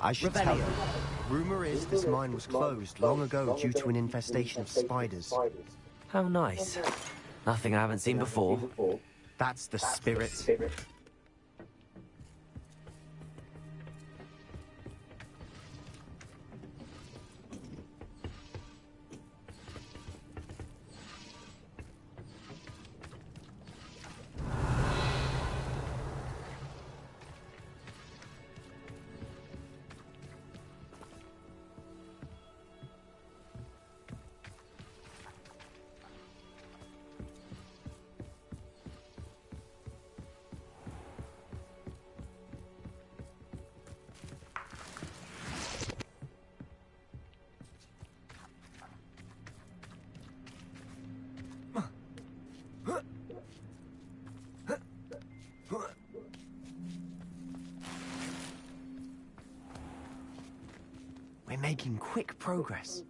I should tell you. Rumor is this mine was closed long ago due to an infestation of spiders. How nice. Nothing I haven't seen before. That's the spirit. We're making quick progress.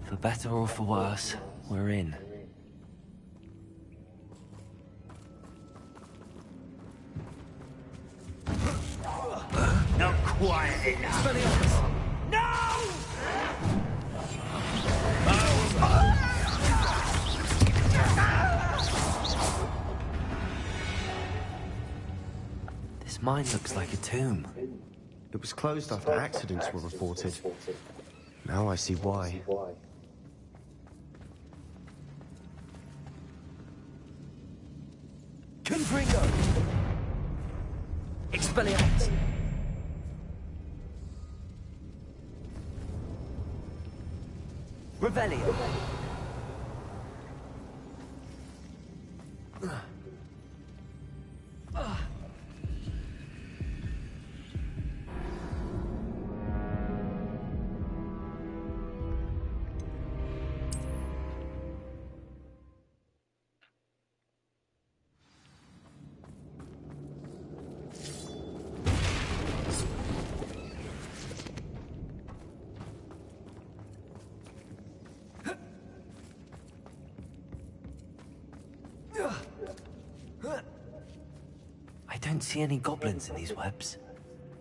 For better or for worse, we're in. Not quiet enough. No! This mine looks like a tomb. It was closed after accidents were reported. Now I see why. Confringo! Expelliarmus! Revelio! I don't see any goblins in these webs.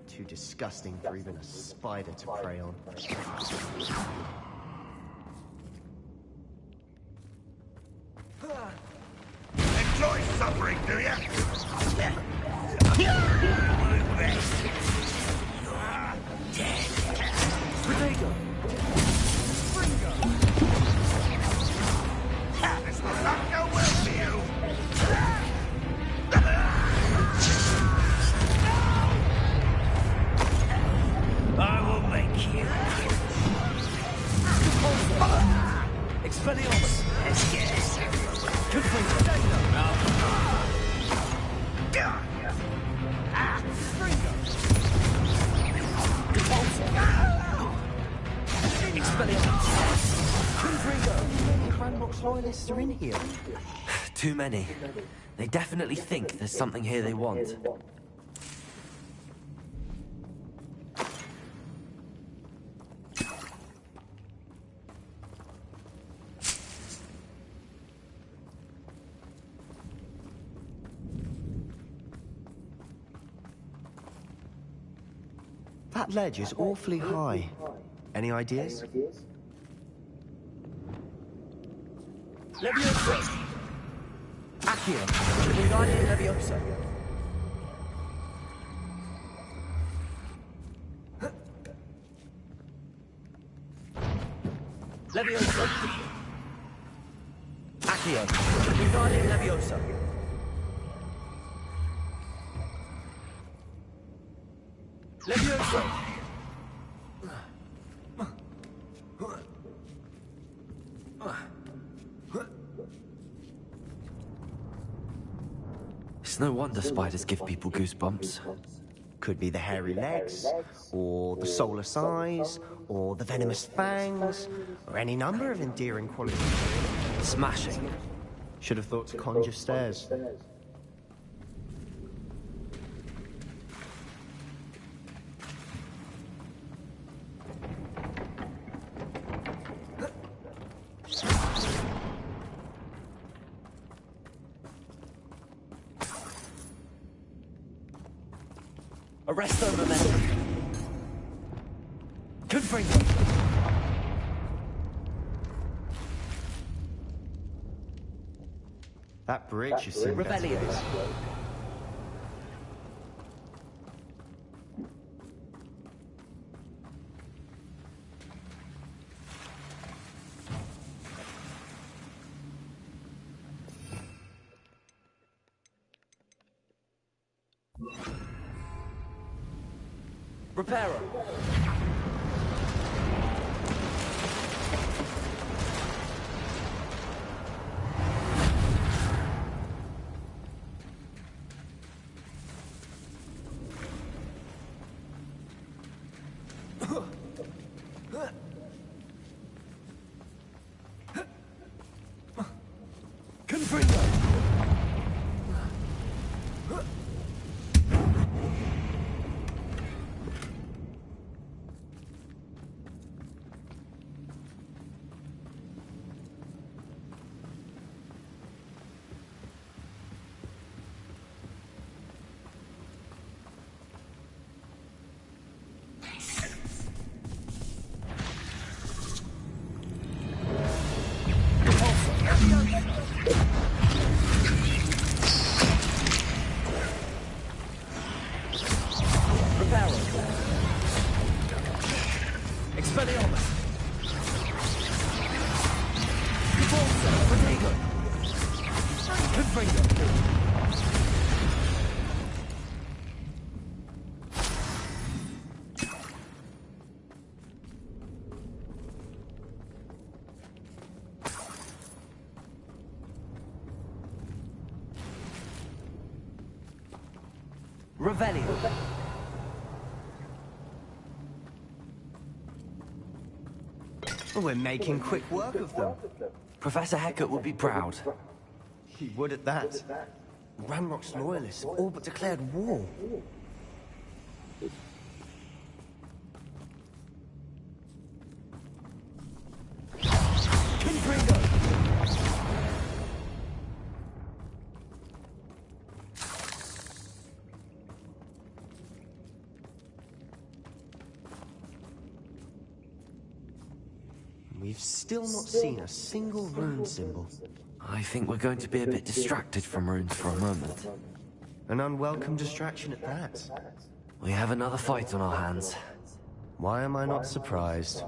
Too disgusting for even a spider to prey on. Enjoy suffering, do ya? Protego! This will not go well for you. I will make you. Expelliarmus! Yes. Confringo! Expelliarmus! Confringo! How many Cranbrook's loyalists are in here? Too many. They definitely think there's something here they want. That ledge is awfully high. Any ideas? Leviosa! Accio! Wingardium Leviosa! Leviosa! Accio! Wingardium Leviosa! Leviosa! It's no wonder spiders give people goosebumps. Could be the hairy legs, or the soulless eyes, or the venomous fangs, or any number of endearing qualities. Smashing. Should have thought to conjure stairs. Arresto momentum. Confringo. That bridge has seen better Rebellion. days. Reparo. Confringo. Revelio. Well, we're making quick work of them. Professor Hecat would be proud. He would at that. Ranrock's loyalists have all but declared war. We've still not seen a single rune symbol. I think we're going to be a bit distracted from runes for a moment. An unwelcome distraction at that. We have another fight on our hands. Why am I not surprised?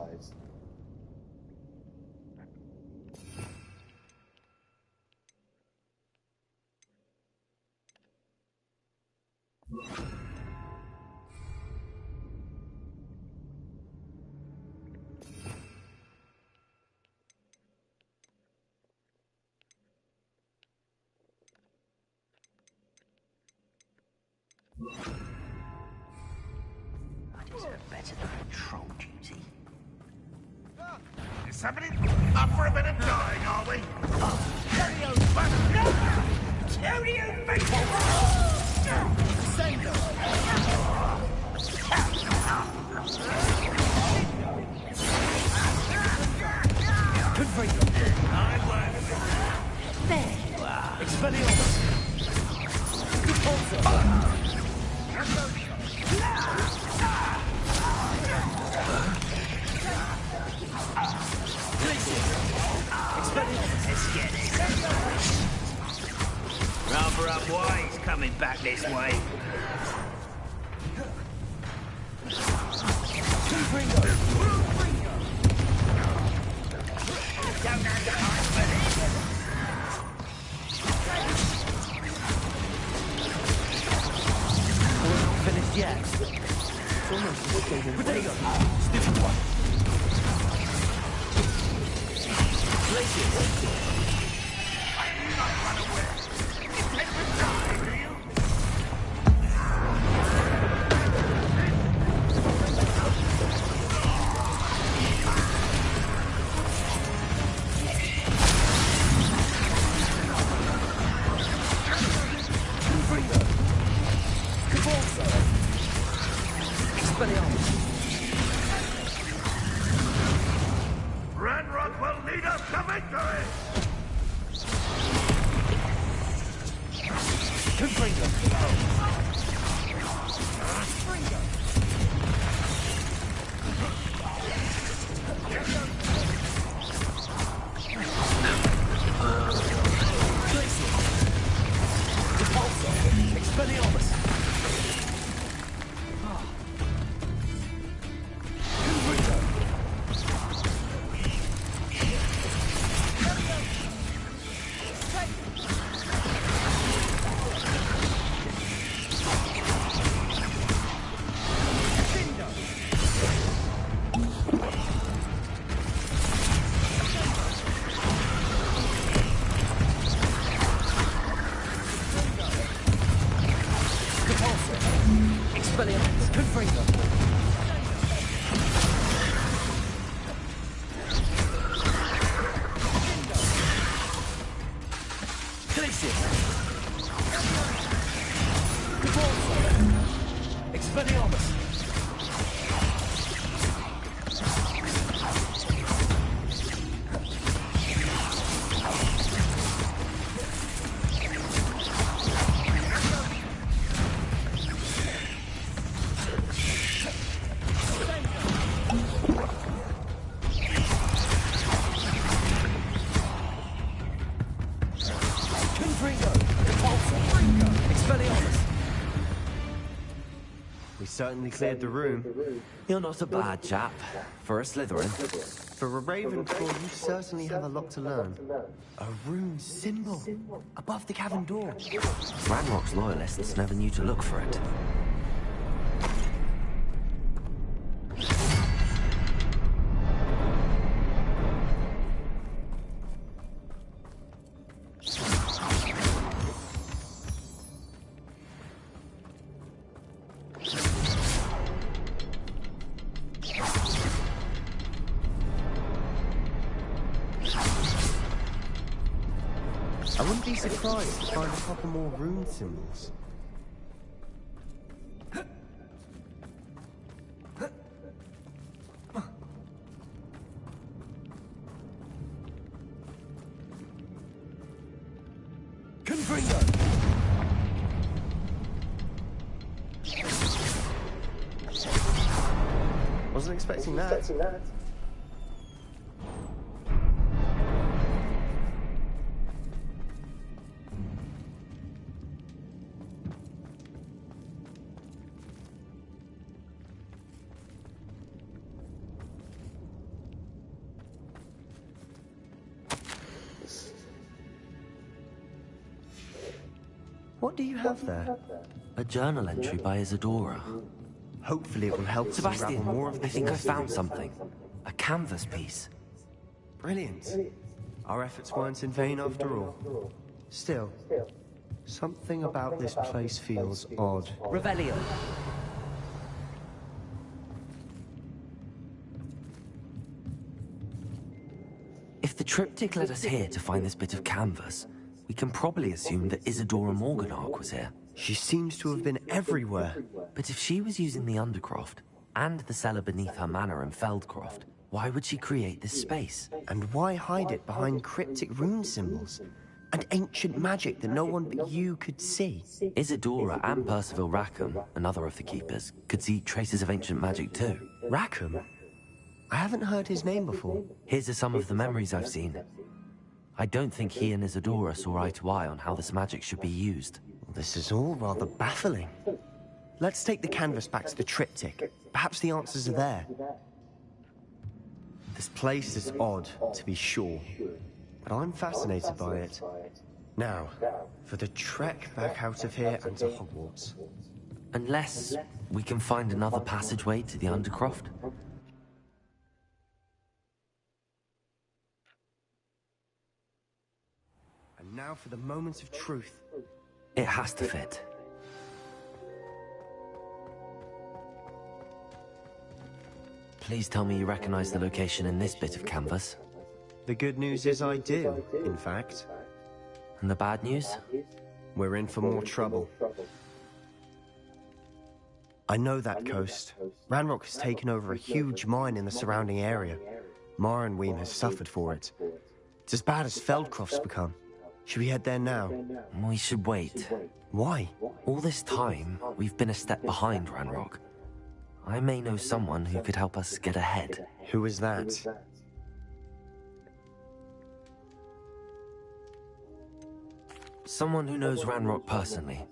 I deserve better than patrol duty. Is somebody up for a bit of dying, are we? Rather up why he's coming back this way. We're not finished yet. Potato! Stupid one! Glaciers! I do not run away. You take the die, do you? Expelliarmus! Ranrock will lead us to victory! Confringo! Expelliarmus! Expelliarmus! Confringo! Expelliarmus! We certainly cleared the room. You're not a bad chap. For a Slytherin. For a Ravenclaw, you certainly have a lot to learn. A rune symbol above the cavern door. Ranrock's loyalists never knew to look for it. I wouldn't be surprised to find a couple more rune symbols. Confringo! Wasn't expecting that. What do you have there? A journal entry by Isadora. Hopefully it will help us Sebastian, unravel more of I this think I mystery. found something. A canvas piece. Brilliant. Our efforts weren't in vain after all. Still, something about this place feels odd. Revelio. If the triptych led us here to find this bit of canvas, we can probably assume that Isadora Morganach was here. She seems to have been everywhere. But if she was using the Undercroft, and the cellar beneath her manor in Feldcroft, why would she create this space? And why hide it behind cryptic rune symbols? And ancient magic that no one but you could see? Isadora and Percival Rackham, another of the Keepers, could see traces of ancient magic too. Rackham? I haven't heard his name before. His are some of the memories I've seen. I don't think he and Isadora saw eye to eye on how this magic should be used. This is all rather baffling. Let's take the canvas back to the triptych. Perhaps the answers are there. This place is odd, to be sure, but I'm fascinated by it. Now, for the trek back out of here and to Hogwarts. Unless we can find another passageway to the Undercroft. And now for the moment of truth. It has to fit. Please tell me you recognize the location in this bit of canvas. The good news is I do, in fact. And the bad news? We're in for more trouble. I know that coast. Ranrock has taken over a huge mine in the surrounding area. Mornweem has suffered for it. It's as bad as Feldcroft's become. Should we head there now? We should wait. Why? All this time, we've been a step behind Ranrock. I may know someone who could help us get ahead. Who is that? Someone who knows Ranrock personally.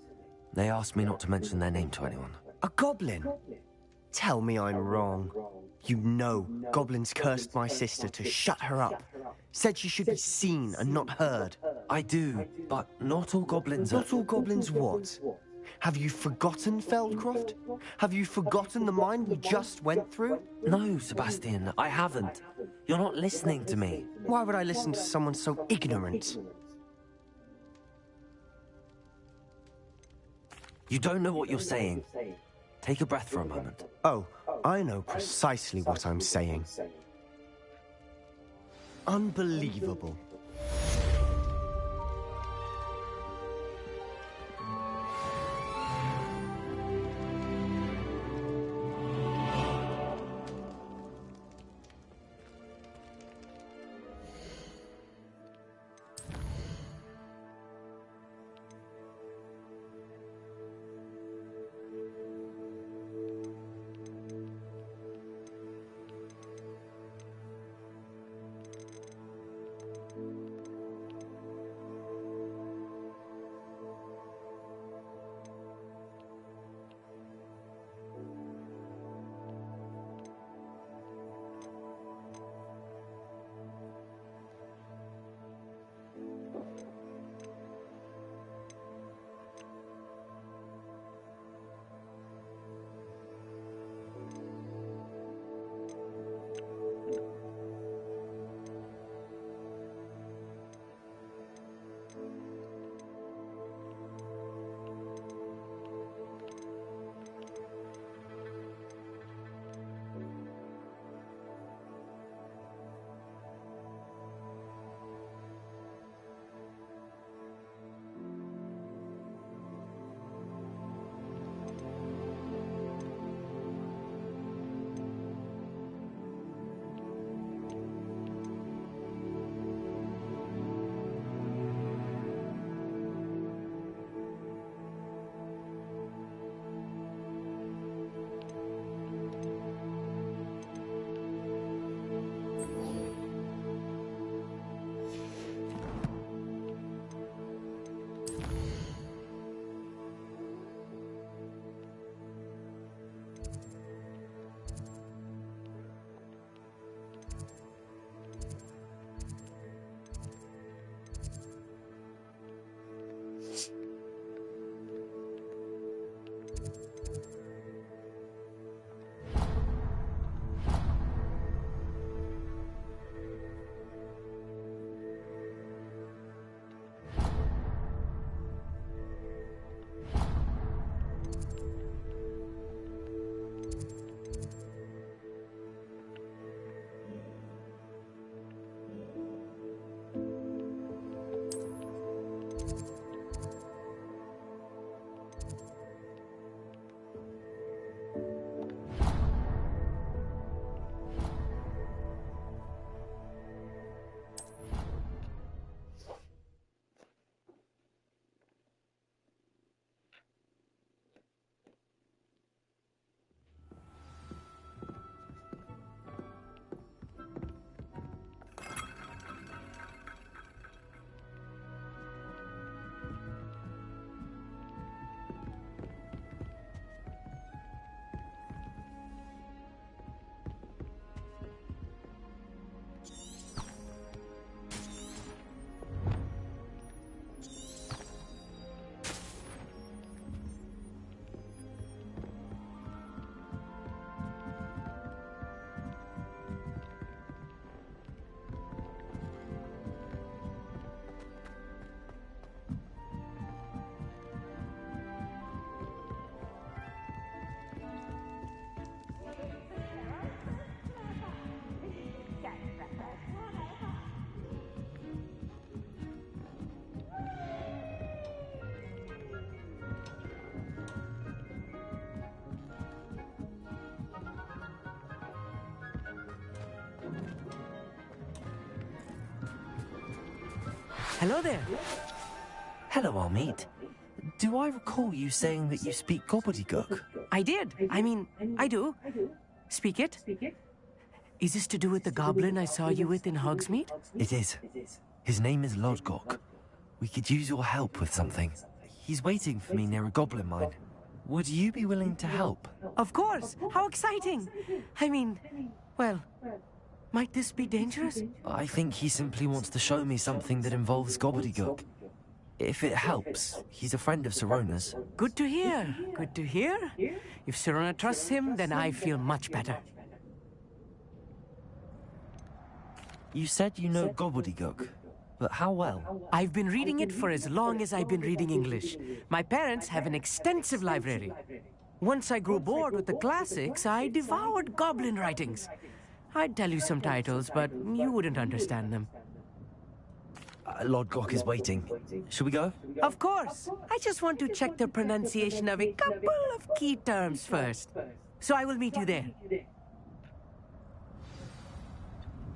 They asked me not to mention their name to anyone. A goblin? Tell me I'm wrong. You know goblins cursed my sister to shut her up. Said she should be seen and not heard. I do, but not all goblins are... Not all goblins what? Have you forgotten Feldcroft? Have you forgotten the mine we just went through? No, Sebastian, I haven't. You're not listening to me. Why would I listen to someone so ignorant? You don't know what you're saying. Take a breath for a moment. Oh, I know precisely what I'm saying. Unbelievable. Hello there. Hello, Amit. Do I recall you saying that you speak gobbledygook? I did. I mean, I do. Speak it. Is this to do with the goblin I saw you with in Hogsmeade? It is. His name is Lodgok. We could use your help with something. He's waiting for me near a goblin mine. Would you be willing to help? Of course. How exciting. I mean, well, might this be dangerous? I think he simply wants to show me something that involves gobbledygook. If it helps, he's a friend of Sirona's. Good to hear. Good to hear. If Sirona trusts him, then I feel much better. You said you know gobbledygook, but how well? I've been reading it for as long as I've been reading English. My parents have an extensive library. Once I grew bored with the classics, I devoured goblin writings. I'd tell you some titles, but you wouldn't understand them. Lodgok is waiting. Should we go? Of course. I just want to check the pronunciation of a couple of key terms first. So I will meet you there.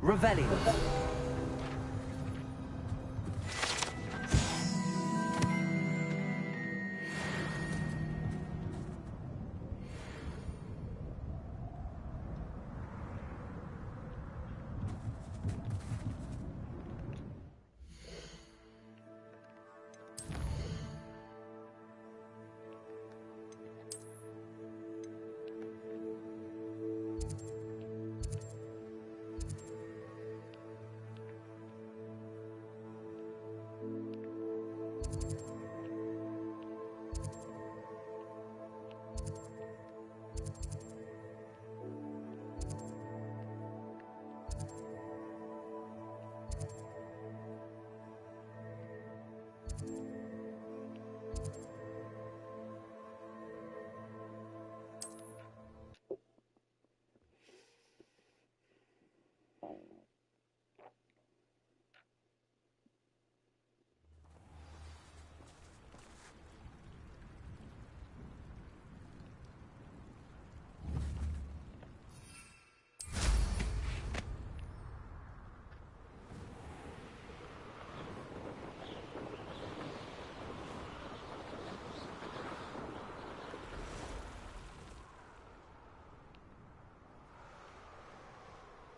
Revelio.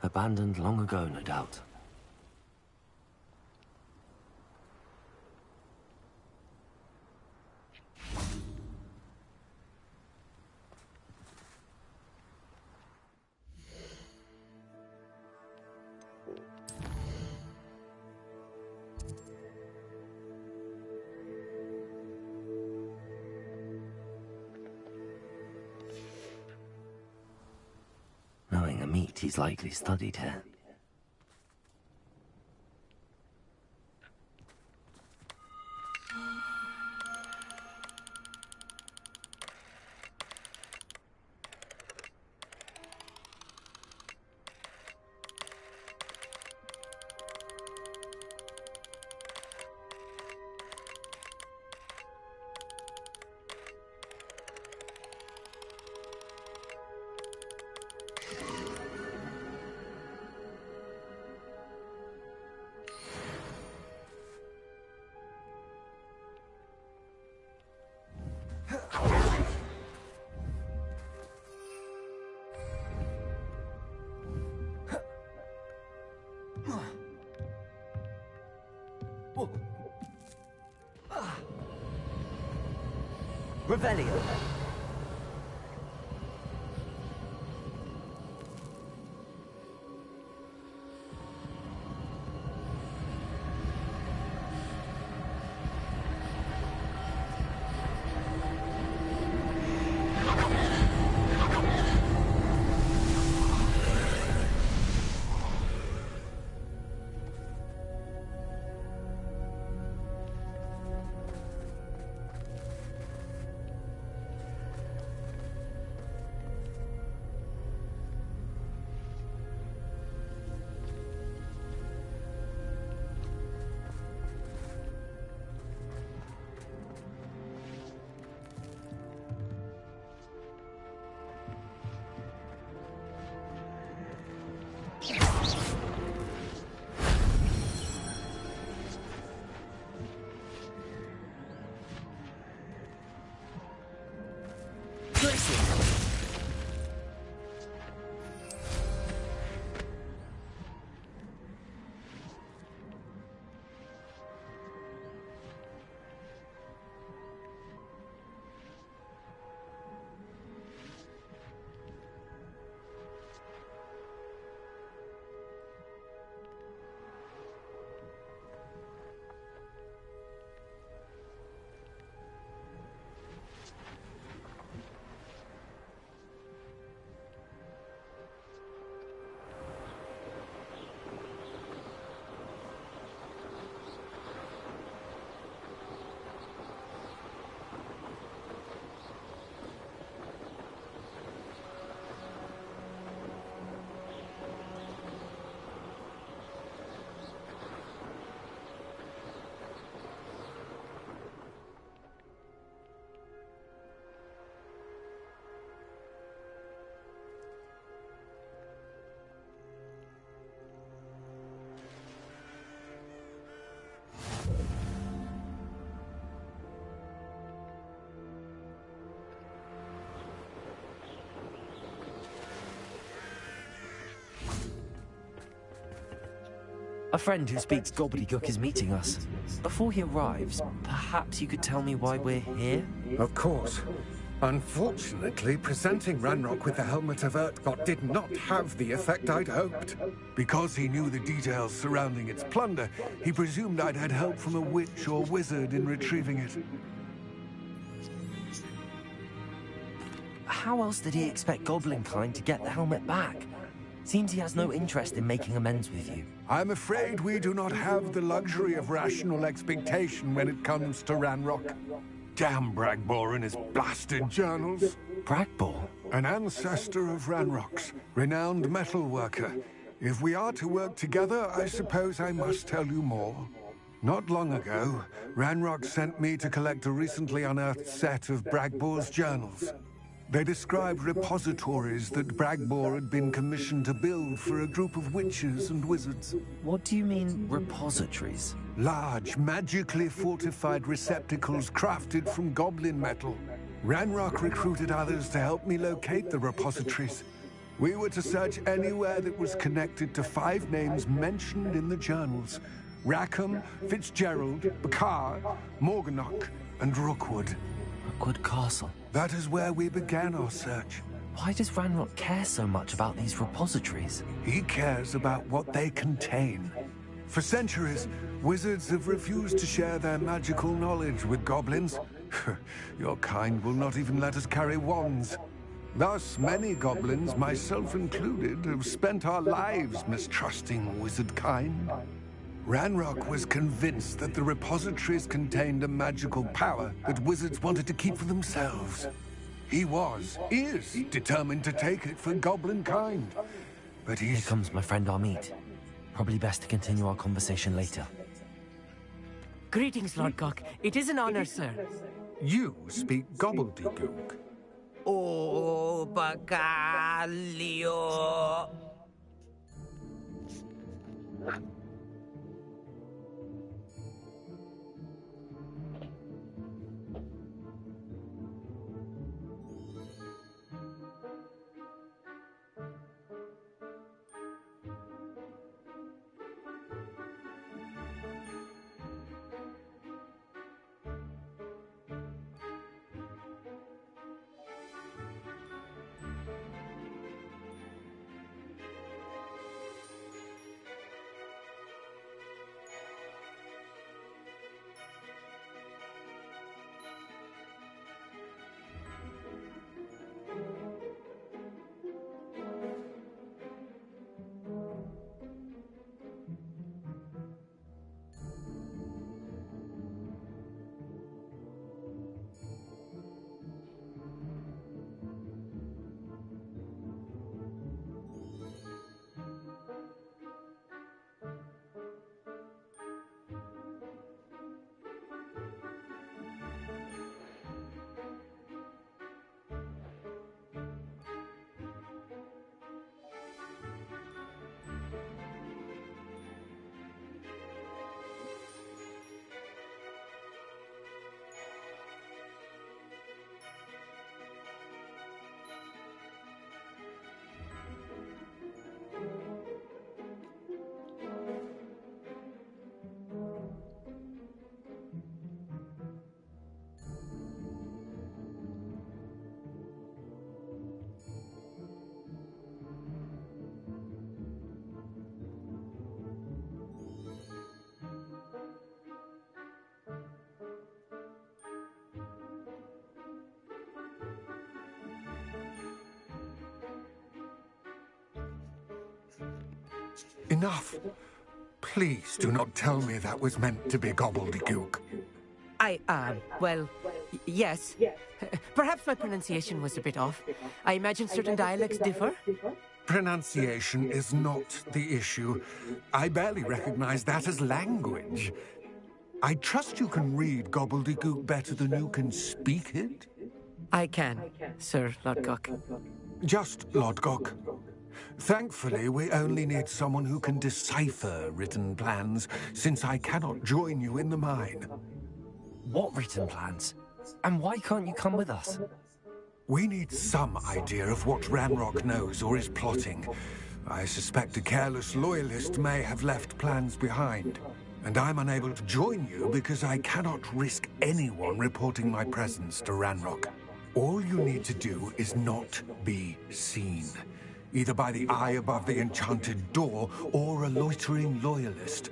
Abandoned long ago, no doubt. Knowing Amit, he's likely studied here. Revelio. A friend who speaks gobbledygook is meeting us. Before he arrives, perhaps you could tell me why we're here? Of course. Unfortunately, presenting Ranrock with the Helmet of Urtkot did not have the effect I'd hoped. Because he knew the details surrounding its plunder, he presumed I'd had help from a witch or wizard in retrieving it. How else did he expect Goblinkind to get the helmet back? Seems he has no interest in making amends with you. I'm afraid we do not have the luxury of rational expectation when it comes to Ranrock. Damn Bragbor and his blasted journals. Bragbor? An ancestor of Ranrock's, renowned metal worker. If we are to work together, I suppose I must tell you more. Not long ago, Ranrock sent me to collect a recently unearthed set of Bragbor's journals. They described repositories that Bragbor had been commissioned to build for a group of witches and wizards. What do you mean, repositories? Large, magically fortified receptacles crafted from goblin metal. Ranrock recruited others to help me locate the repositories. We were to search anywhere that was connected to 5 names mentioned in the journals: Rackham, Fitzgerald, Bakar, Morganach, and Rookwood. Rookwood Castle. That is where we began our search. Why does Ranrock care so much about these repositories? He cares about what they contain. For centuries, wizards have refused to share their magical knowledge with goblins. Your kind will not even let us carry wands. Thus, many goblins, myself included, have spent our lives mistrusting wizard kind. Ranrock was convinced that the repositories contained a magical power that wizards wanted to keep for themselves. He is determined to take it for goblin kind. But Here comes my friend Amit. Probably best to continue our conversation later. Greetings, Lord Cock. It is an honor, sir. You speak gobbledygook. Oh, Bacalio. Enough. Please do not tell me that was meant to be gobbledygook. Yes. Perhaps my pronunciation was a bit off. I imagine certain dialects differ. Pronunciation is not the issue. I barely recognize that as language. I trust you can read gobbledygook better than you can speak it? I can, Sir Lodgok. Just Lodgok. Thankfully, we only need someone who can decipher written plans, since I cannot join you in the mine. What written plans? And why can't you come with us? We need some idea of what Ranrock knows or is plotting. I suspect a careless loyalist may have left plans behind. And I'm unable to join you because I cannot risk anyone reporting my presence to Ranrock. All you need to do is not be seen. Either by the eye above the enchanted door, or a loitering loyalist.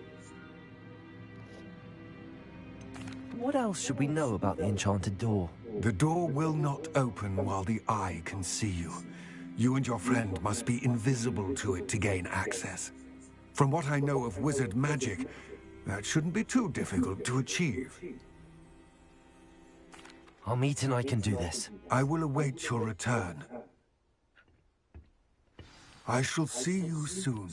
What else should we know about the enchanted door? The door will not open while the eye can see you. You and your friend must be invisible to it to gain access. From what I know of wizard magic, that shouldn't be too difficult to achieve. Amit and I can do this. I will await your return. I shall see you soon.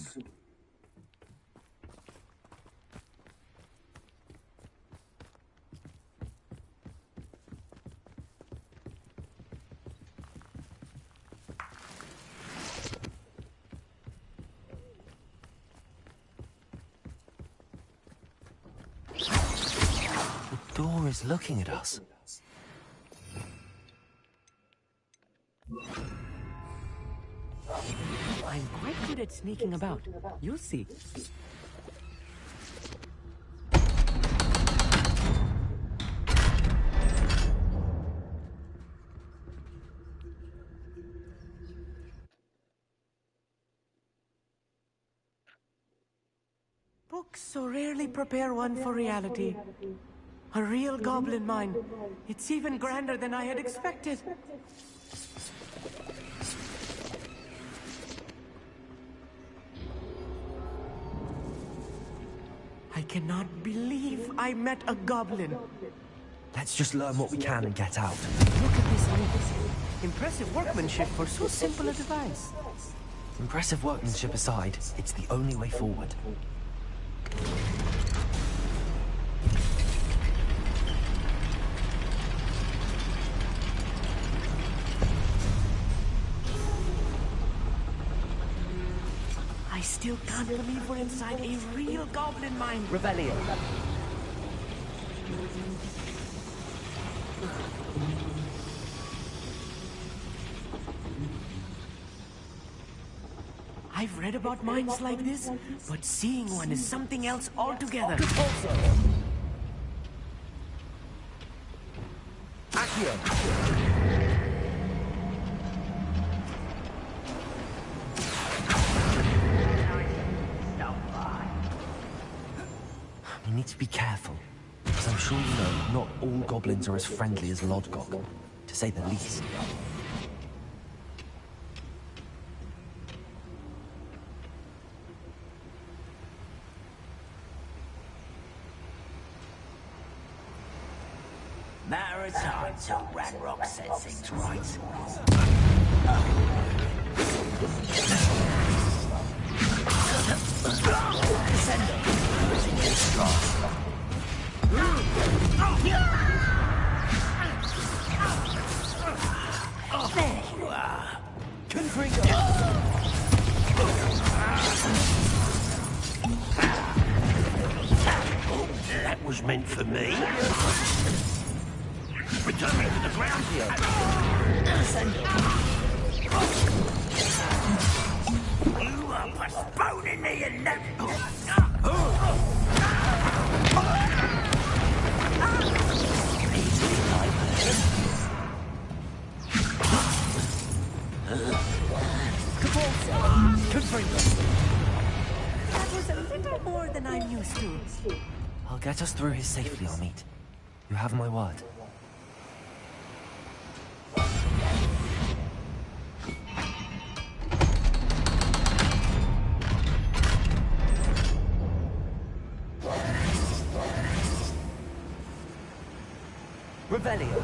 The door is looking at us. I'm quite good at sneaking about. You'll see. Books so rarely prepare one for reality. A real goblin mine. It's even grander than I had expected. I cannot believe I met a goblin. Let's just learn what we can and get out. Look at this leaf. Impressive workmanship for so simple a device. Impressive workmanship aside, it's the only way forward. I still can't believe we're inside a real goblin mine. Rebellion. I've read about mines like this, but seeing one is something else altogether. We need to be careful, because I'm sure you know not all goblins are as friendly as Lodgok, to say the least. Matter of time till Ranrock sets things right. There you are. That was meant for me. Return me to the ground here. You are postponing the inevitable. That was a little more than I'm used to. I'll get us through here safely, Amit. You have my word. Rebellion.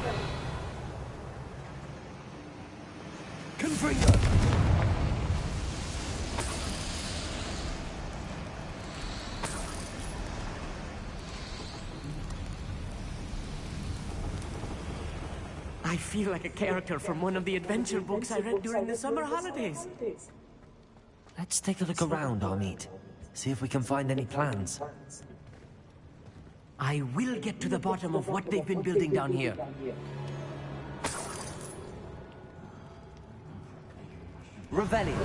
Confringo! I feel like a character from one of the adventure books I read during the summer holidays. Let's take a look around, Amit. See if we can find any plans. I will get to the bottom of what they've been building down here. Rebellion.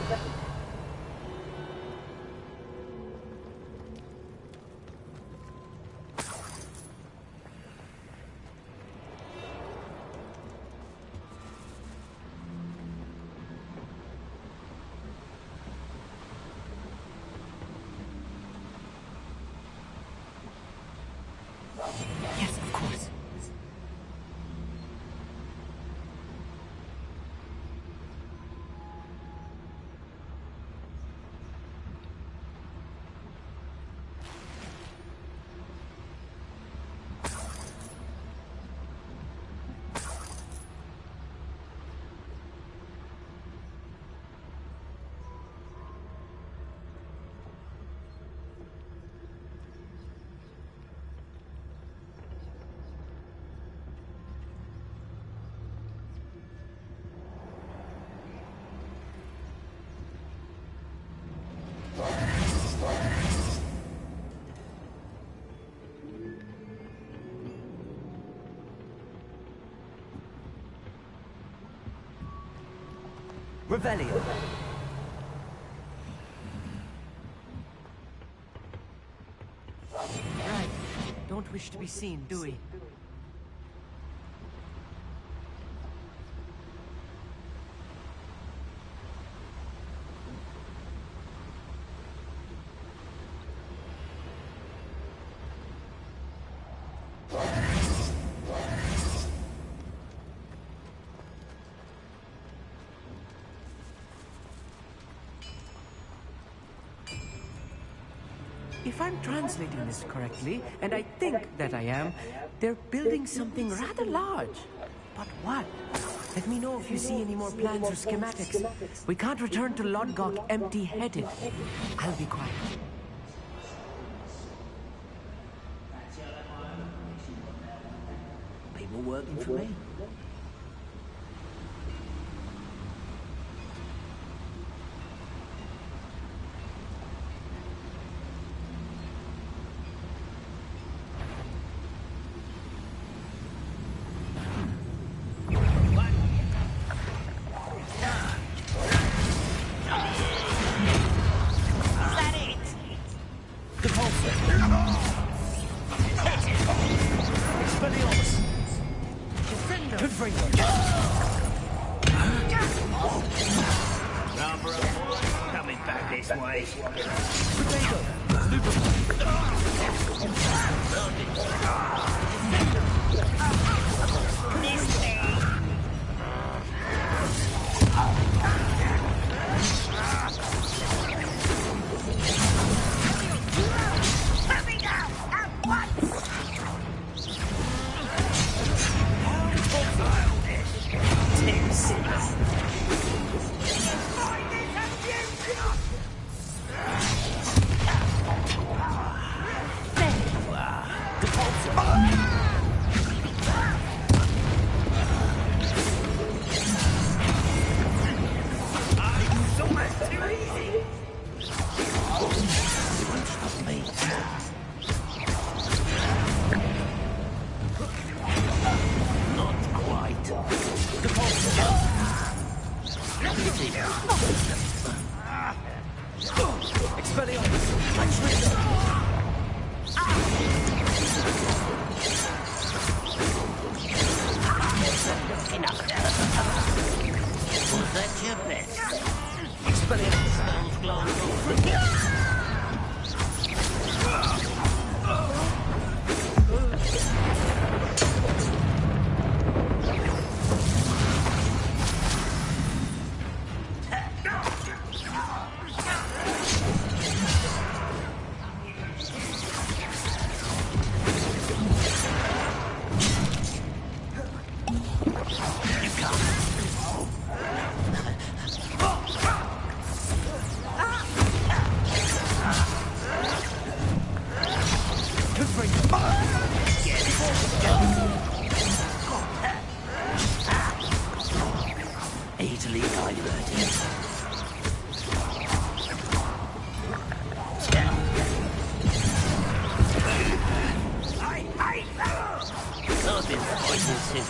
Revelio. Right. Don't wish to be seen, do we? If I'm translating this correctly, and I think that I am, they're building something rather large. But what? Let me know if you see any more plans or schematics. We can't return to Lodgok empty-headed. I'll be quiet. People working for me.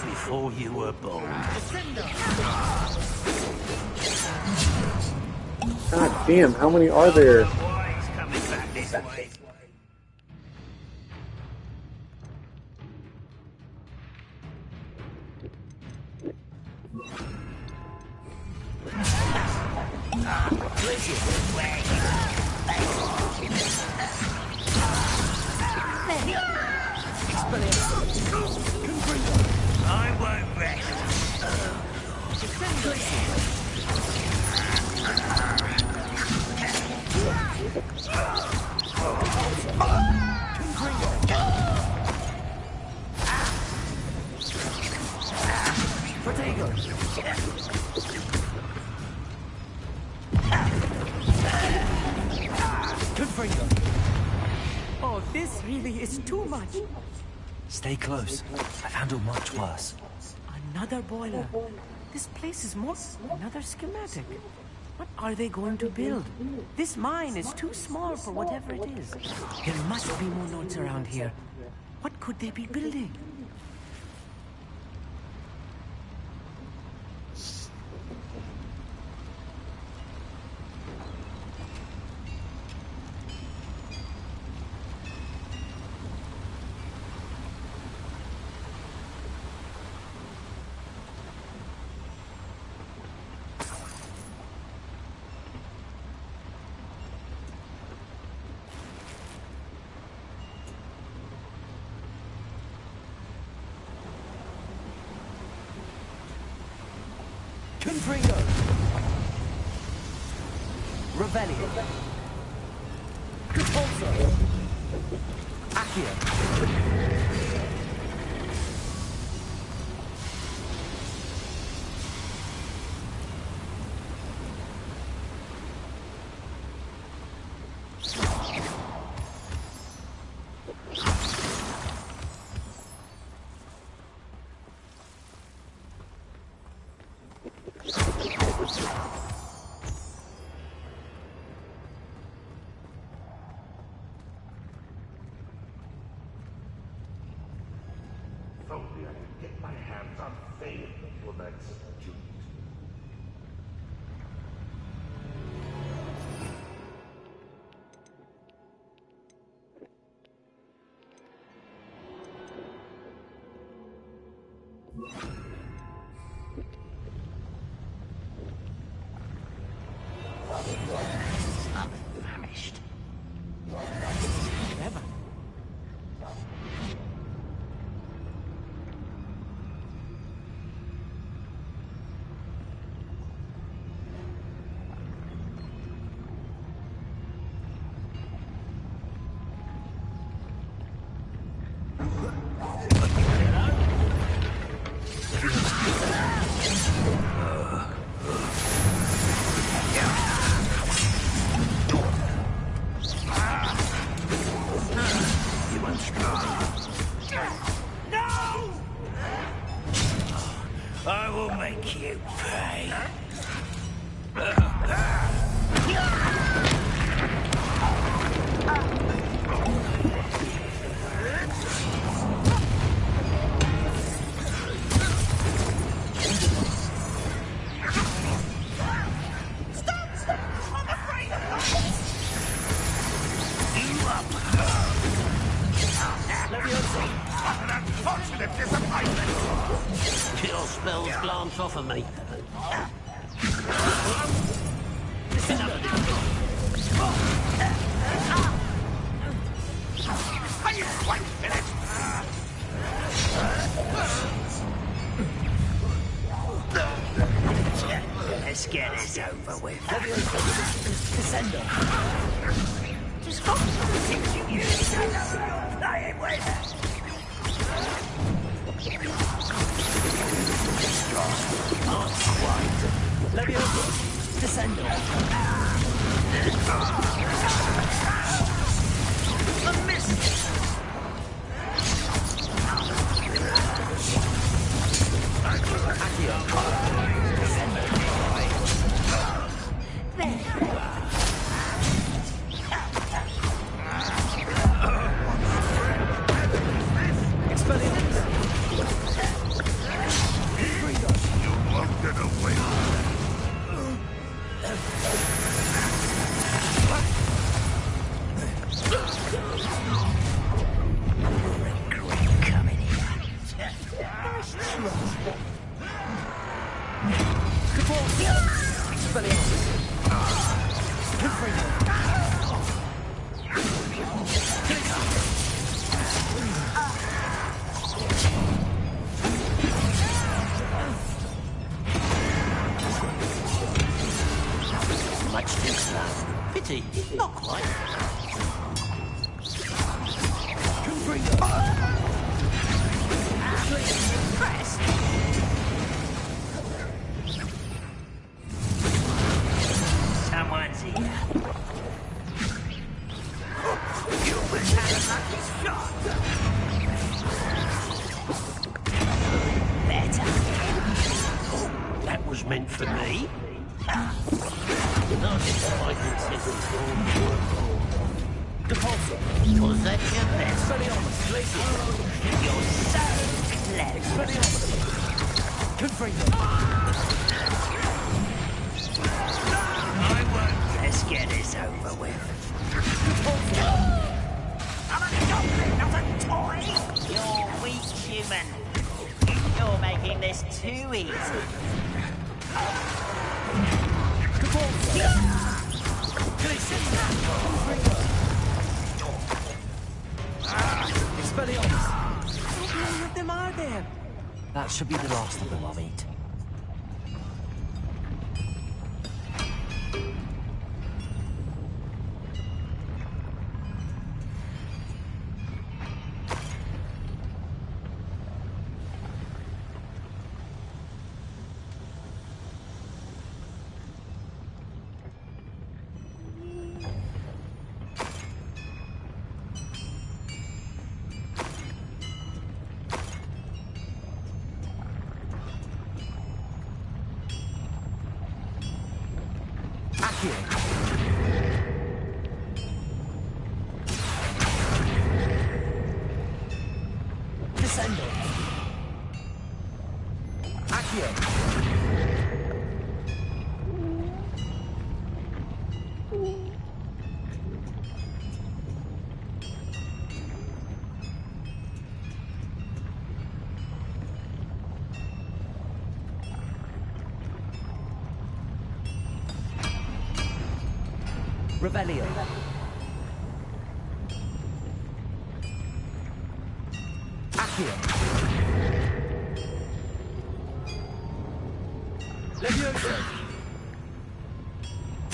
Before you were born. God damn, how many are there? Coming back this way. I won't rest. Oh, this really is too much. Stay close. I've handled much worse. Another boiler. This place is more another schematic. What are they going to build? This mine is too small for whatever it is. There must be more notes around here. What could they be building? Confringo! Revelio! Repulso! Accio! If only I could get my hands on Thane before that's due. I'm famished. Never. I will make you pay. An unfortunate disappointment. Your spells glance off of me. Are you quite finished? Let's get this over with. Just stop the things you use. I know who you're playing with. Not quite. Levioso! Descendo! A miss. You won't get away. Coming here. Much too slow. Pity, not quite. Press. Someone's here. You will have a lucky shot. Better. That was meant for me. Not disappointed since it's gone. Depulso! Was that your best? Expelliarmus! Glacier! You're so clever. Expelliarmus! Confringo! I won't. Let's get this over with. I'm a goblin, not a toy. You're weak, human. You're making this too easy. Expelliarmus! How many of them are there? That should be the last of them I'll eat. Accio. Descendo. Accio. Revelio. Accio. Levioso.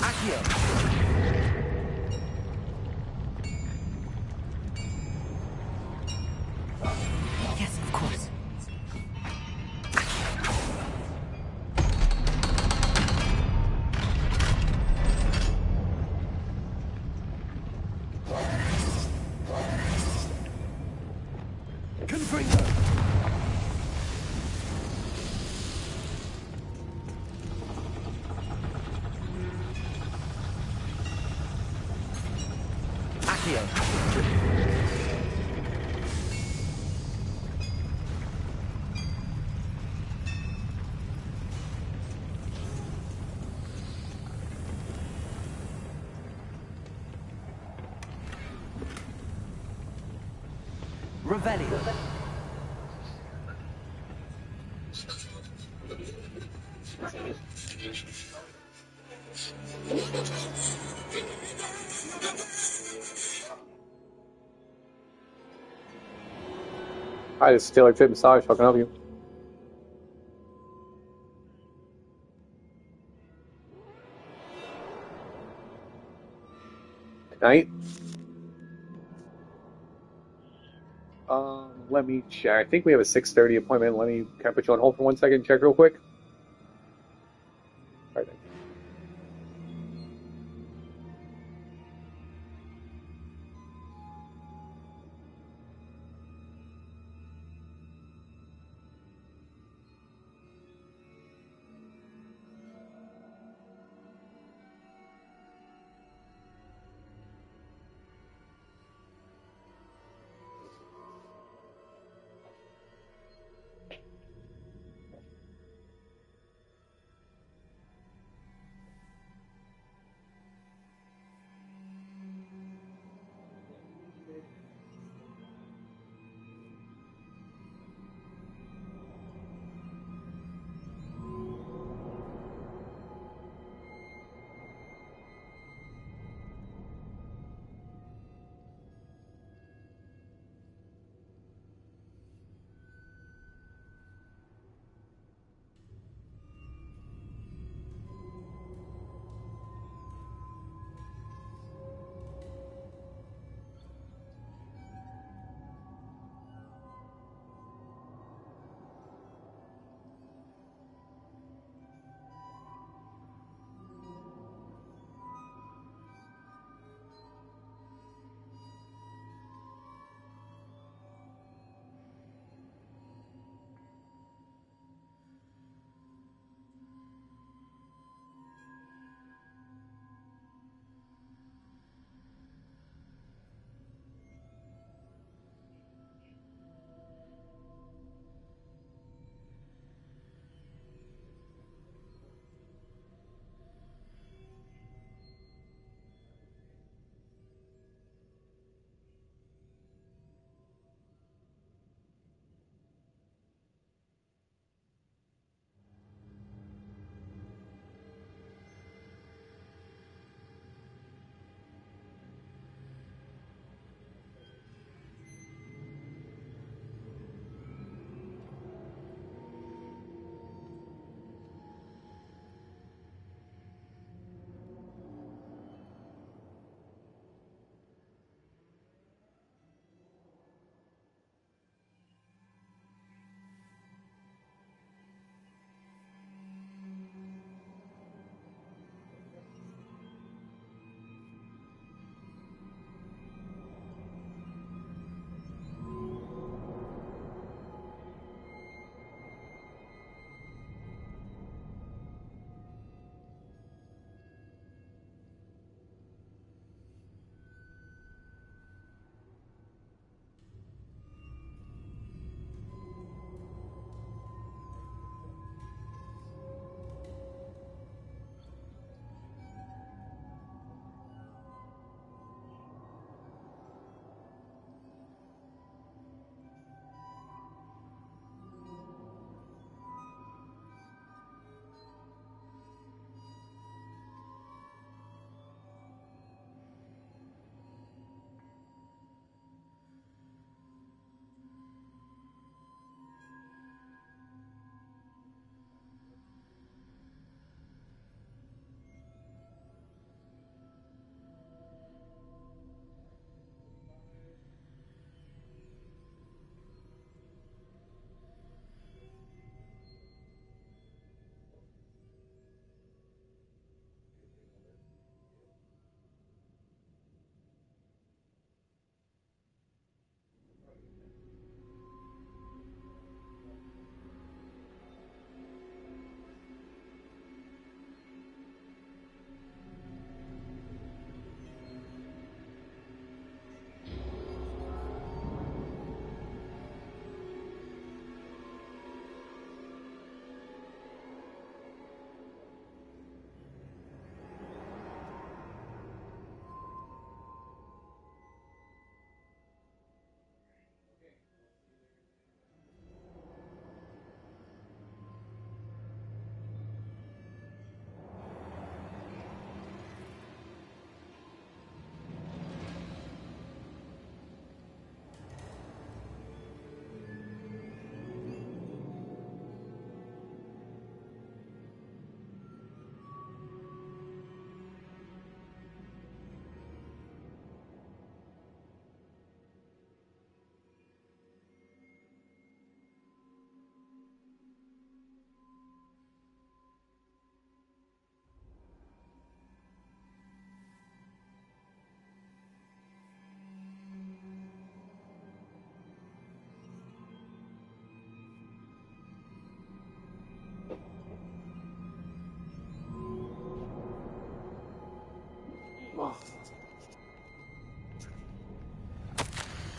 Accio. Yes, of course. Confringo. Accio. Revelio. Hi, this is Taylor Fit Massage. How can I help you? Tonight? Let me check. I think we have a 6:30 appointment. Can I put you on hold for 1 second? Check real quick. All right.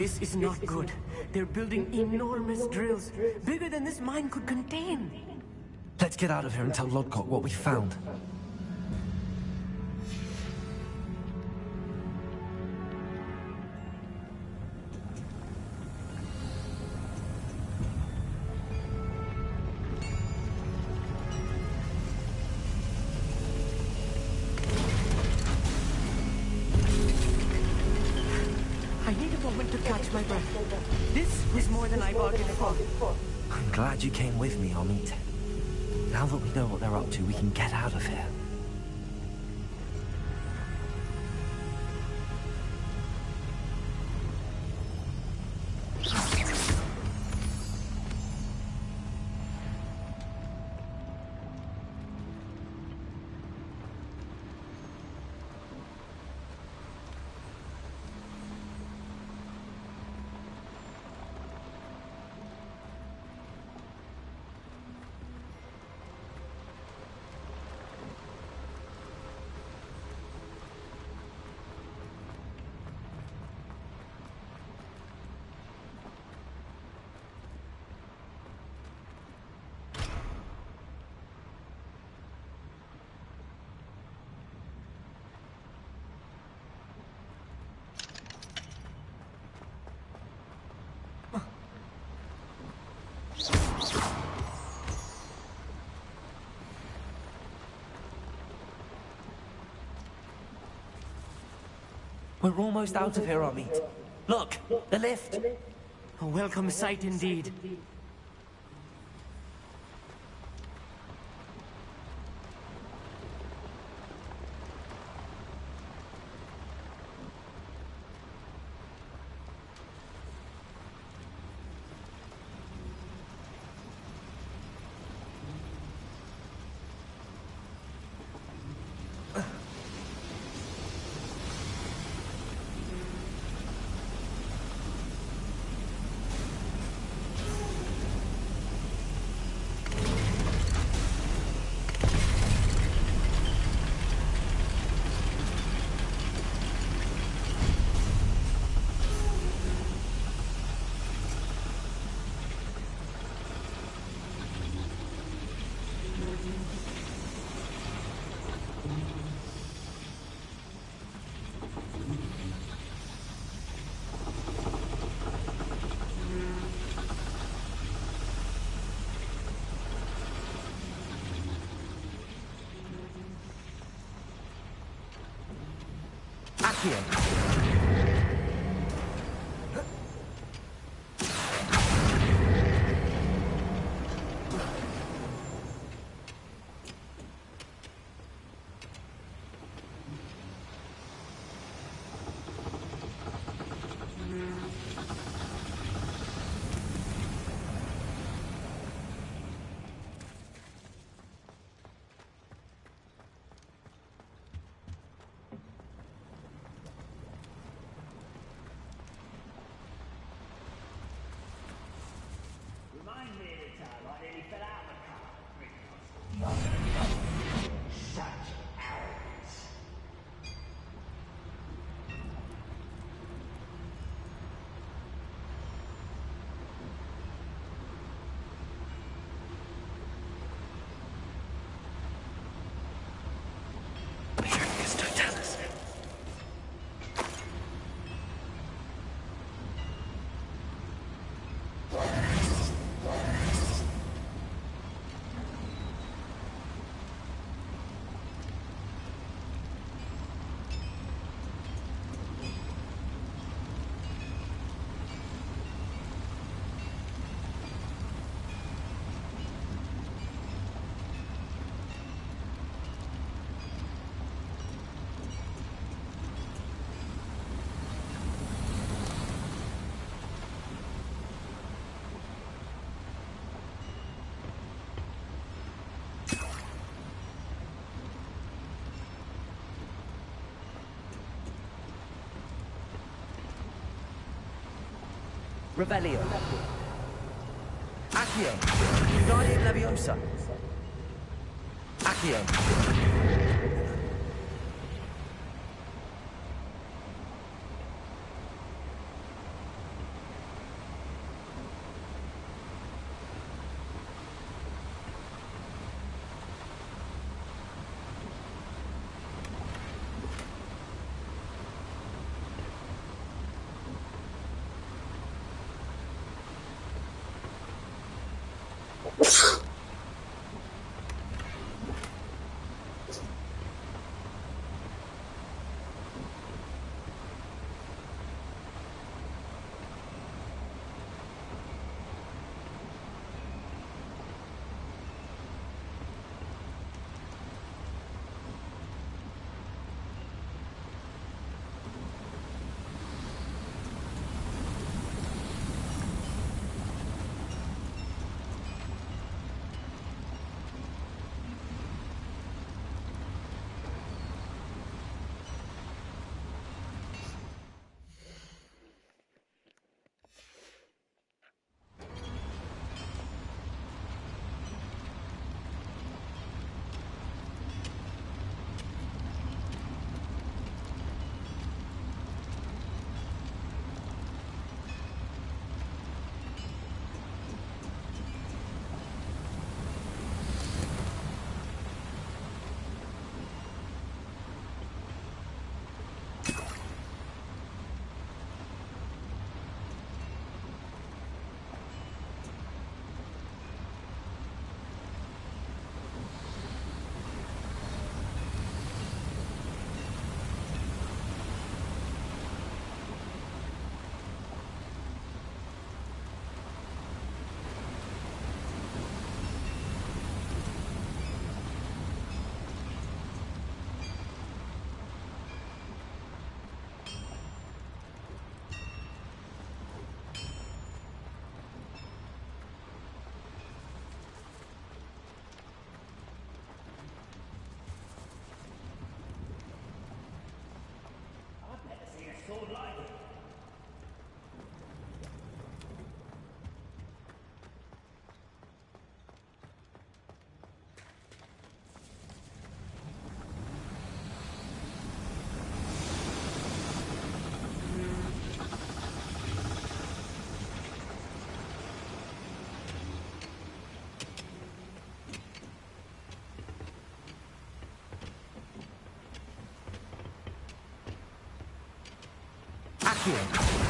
This is not good. They're building enormous drills, bigger than this mine could contain. Let's get out of here and tell Lodgok what we found. I need a moment to catch my breath. This was more than I bargained for. I'm glad you came with me, Amit. Now that we know what they're up to, we can get out of here. We're almost out of here, Amit. Look, the lift. A welcome sight indeed. Accio. Rebellion. Accio. Guardian Leviosa. Accio. here.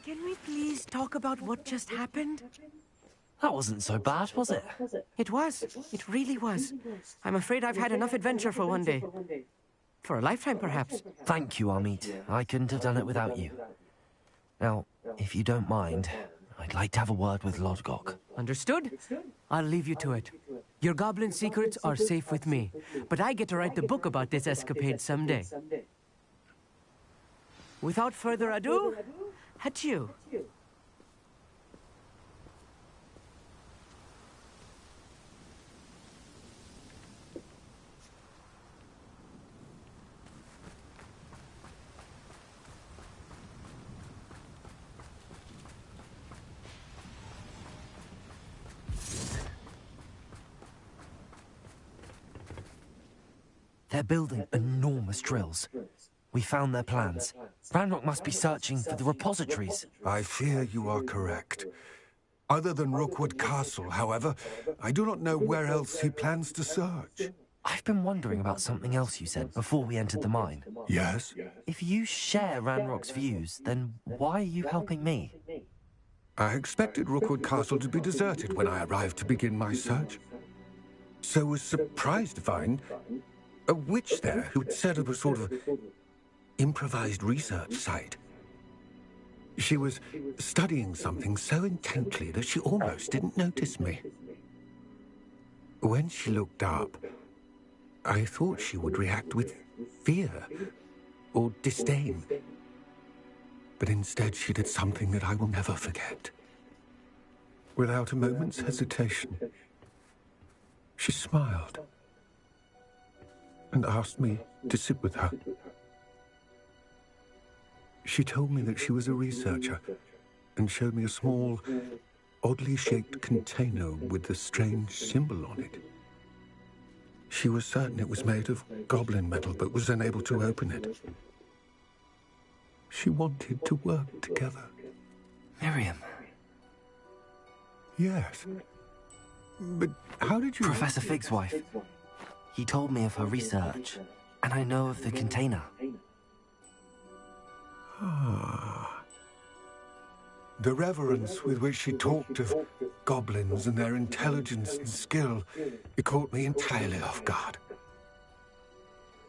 Can we please talk about what just happened? That wasn't so bad, was it? It was. It really was. I'm afraid I've had enough adventure for one day. For a lifetime, perhaps. Thank you, Amit. I couldn't have done it without you. Now, if you don't mind, I'd like to have a word with Lodgok. Understood? I'll leave you to it. Your goblin secrets are safe with me, but I get to write the book about this escapade someday. Without further ado, adieu. They're building enormous drills. We found their plans. Ranrock must be searching for the repositories. I fear you are correct. Other than Rookwood Castle, however, I do not know where else he plans to search. I've been wondering about something else you said before we entered the mine. Yes? If you share Ranrock's views, then why are you helping me? I expected Rookwood Castle to be deserted when I arrived to begin my search. So was surprised to find a witch there who had set up a sort of improvised research site. She was studying something so intently that she almost didn't notice me. When she looked up, I thought she would react with fear or disdain. But instead she did something that I will never forget. Without a moment's hesitation, she smiled and asked me to sit with her. She told me that she was a researcher and showed me a small, oddly shaped container with a strange symbol on it. She was certain it was made of goblin metal, but was unable to open it. She wanted to work together. Miriam. Yes. But how did you... Professor Fig's wife. He told me of her research, and I know of the container. Ah. The reverence with which she talked of goblins and their intelligence and skill, it caught me entirely off guard.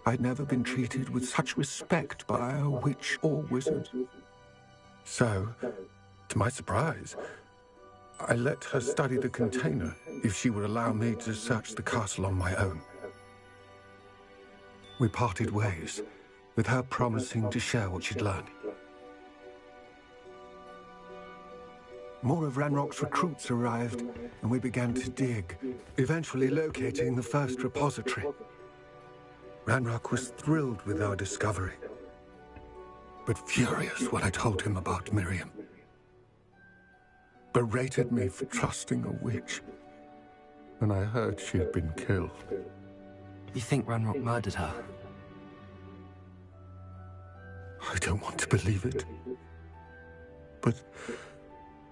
I'd never been treated with such respect by a witch or wizard. So, to my surprise, I let her study the container if she would allow me to search the castle on my own. We parted ways, with her promising to share what she'd learned. More of Ranrock's recruits arrived, and we began to dig, eventually locating the first repository. Ranrock was thrilled with our discovery, but furious when I told him about Miriam. Berated me for trusting a witch when I heard she had been killed. You think Ranrock murdered her? I don't want to believe it, but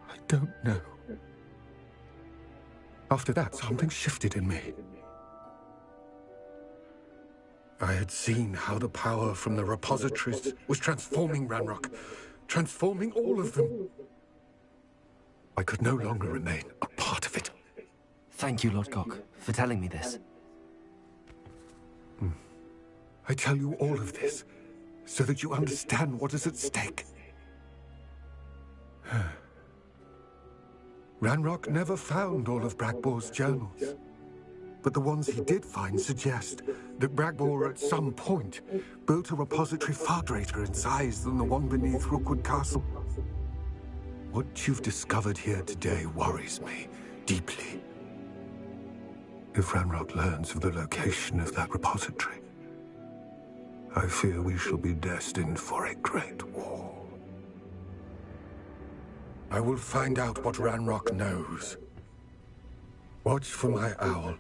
I don't know. After that, something shifted in me. I had seen how the power from the repositories was transforming Ranrock, transforming all of them. I could no longer remain a part of it. Thank you, Lodgok, for telling me this. I tell you all of this so that you understand what is at stake. Ranrock never found all of Bragbor's journals, but the ones he did find suggest that Bragbor at some point built a repository far greater in size than the one beneath Rookwood Castle. What you've discovered here today worries me deeply. If Ranrock learns of the location of that repository, I fear we shall be destined for a great war. I will find out what Ranrock knows. Watch for my owl